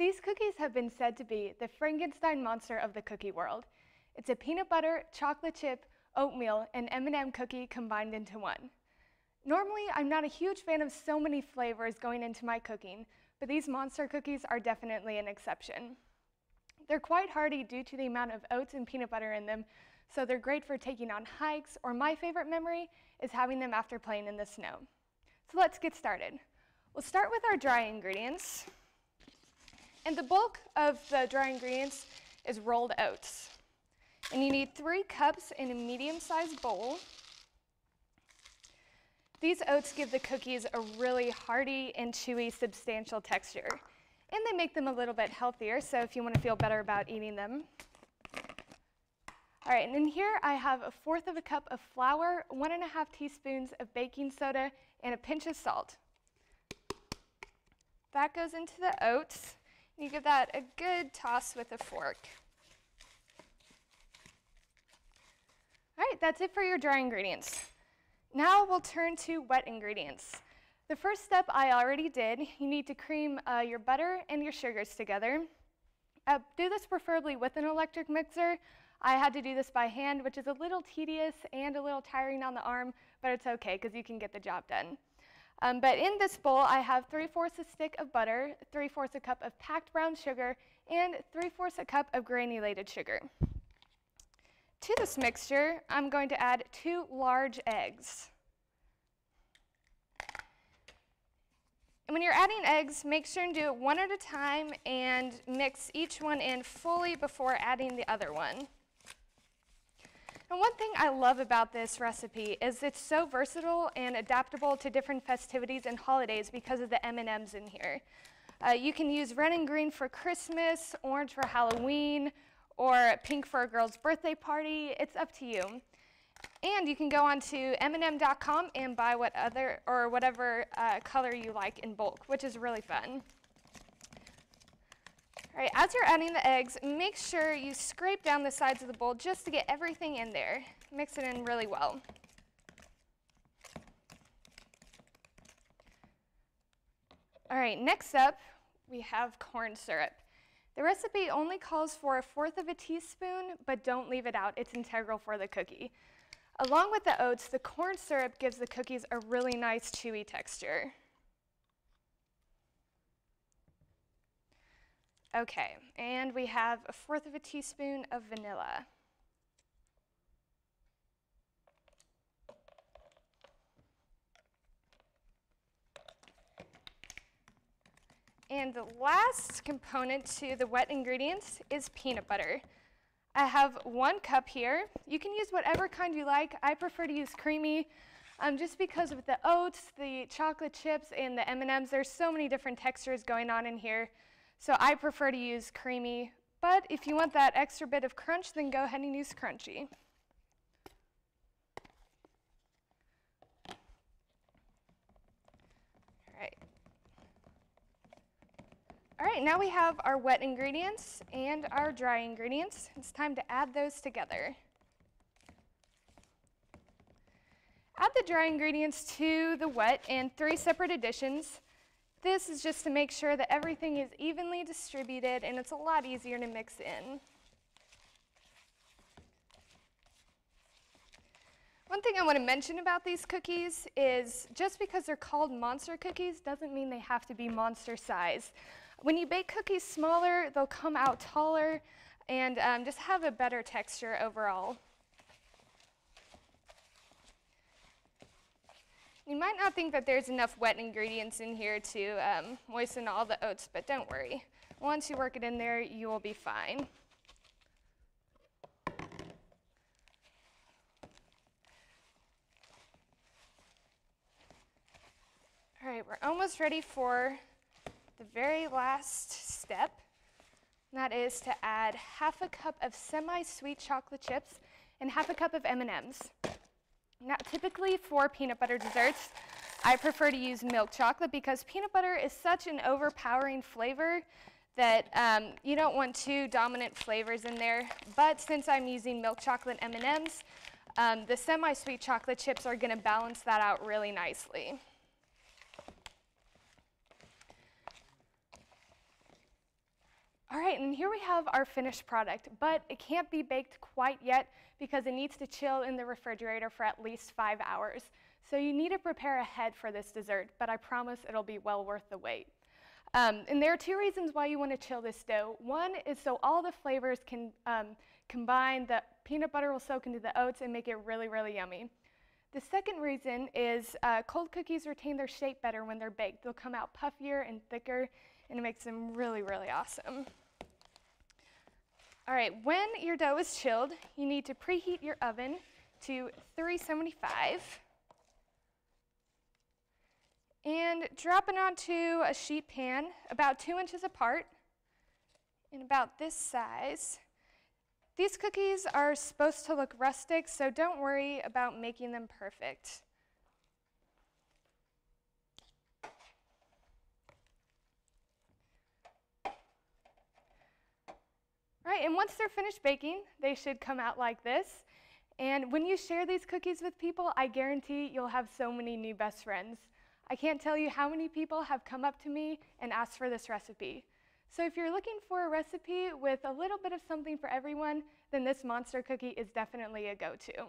These cookies have been said to be the Frankenstein monster of the cookie world. It's a peanut butter, chocolate chip, oatmeal, and M&M cookie combined into one. Normally, I'm not a huge fan of so many flavors going into my cooking, but these monster cookies are definitely an exception. They're quite hearty due to the amount of oats and peanut butter in them, so they're great for taking on hikes, or my favorite memory is having them after playing in the snow. So let's get started. We'll start with our dry ingredients. And the bulk of the dry ingredients is rolled oats. And you need 3 cups in a medium-sized bowl. These oats give the cookies a really hearty and chewy, substantial texture. And they make them a little bit healthier, so if you want to feel better about eating them. All right, and in here I have 1/4 of a cup of flour, 1½ teaspoons of baking soda, and a pinch of salt. That goes into the oats. You give that a good toss with a fork. All right, that's it for your dry ingredients. Now we'll turn to wet ingredients. The first step I already did. You need to cream your butter and your sugars together. Do this preferably with an electric mixer. I had to do this by hand, which is a little tedious and a little tiring on the arm, but it's okay because you can get the job done. But in this bowl, I have 3/4 a stick of butter, 3/4 a cup of packed brown sugar, and 3/4 a cup of granulated sugar. To this mixture, I'm going to add 2 large eggs. And when you're adding eggs, make sure and do it one at a time and mix each one in fully before adding the other one. And one thing I love about this recipe is it's so versatile and adaptable to different festivities and holidays because of the M&Ms in here. You can use red and green for Christmas, orange for Halloween, or pink for a girl's birthday party. It's up to you. And you can go on to M&M.com and buy whatever color you like in bulk, which is really fun. All right, as you're adding the eggs, make sure you scrape down the sides of the bowl just to get everything in there. Mix it in really well. All right, next up, we have corn syrup. The recipe only calls for 1/4 of a teaspoon, but don't leave it out. It's integral for the cookie. Along with the oats, the corn syrup gives the cookies a really nice chewy texture. Okay, and we have 1/4 of a teaspoon of vanilla. And the last component to the wet ingredients is peanut butter. I have 1 cup here. You can use whatever kind you like. I prefer to use creamy, just because with the oats, the chocolate chips, and the M&Ms, there's so many different textures going on in here. So I prefer to use creamy, but if you want that extra bit of crunch, then go ahead and use crunchy. All right, now we have our wet ingredients and our dry ingredients. It's time to add those together. Add the dry ingredients to the wet in 3 separate additions. This is just to make sure that everything is evenly distributed and it's a lot easier to mix in. One thing I want to mention about these cookies is just because they're called monster cookies doesn't mean they have to be monster size. When you bake cookies smaller, they'll come out taller and just have a better texture overall. You might not think that there's enough wet ingredients in here to moisten all the oats, but don't worry. Once you work it in there, you will be fine. All right, we're almost ready for the very last step. And that is to add 1/2 cup of semi-sweet chocolate chips and 1/2 cup of M&Ms. Now, typically for peanut butter desserts, I prefer to use milk chocolate because peanut butter is such an overpowering flavor that you don't want 2 dominant flavors in there. But since I'm using milk chocolate M&Ms, the semi-sweet chocolate chips are going to balance that out really nicely. All right, and here we have our finished product, but it can't be baked quite yet because it needs to chill in the refrigerator for at least 5 hours. So you need to prepare ahead for this dessert, but I promise it'll be well worth the wait. And there are 2 reasons why you want to chill this dough. One is so all the flavors can combine, the peanut butter will soak into the oats and make it really, really yummy. The second reason is cold cookies retain their shape better when they're baked. They'll come out puffier and thicker, and it makes them really, really awesome. All right, when your dough is chilled, you need to preheat your oven to 375 and drop it onto a sheet pan about 2 inches apart and about this size. These cookies are supposed to look rustic, so don't worry about making them perfect. Right, and once they're finished baking, they should come out like this. And when you share these cookies with people, I guarantee you'll have so many new best friends. I can't tell you how many people have come up to me and asked for this recipe. So if you're looking for a recipe with a little bit of something for everyone, then this monster cookie is definitely a go-to.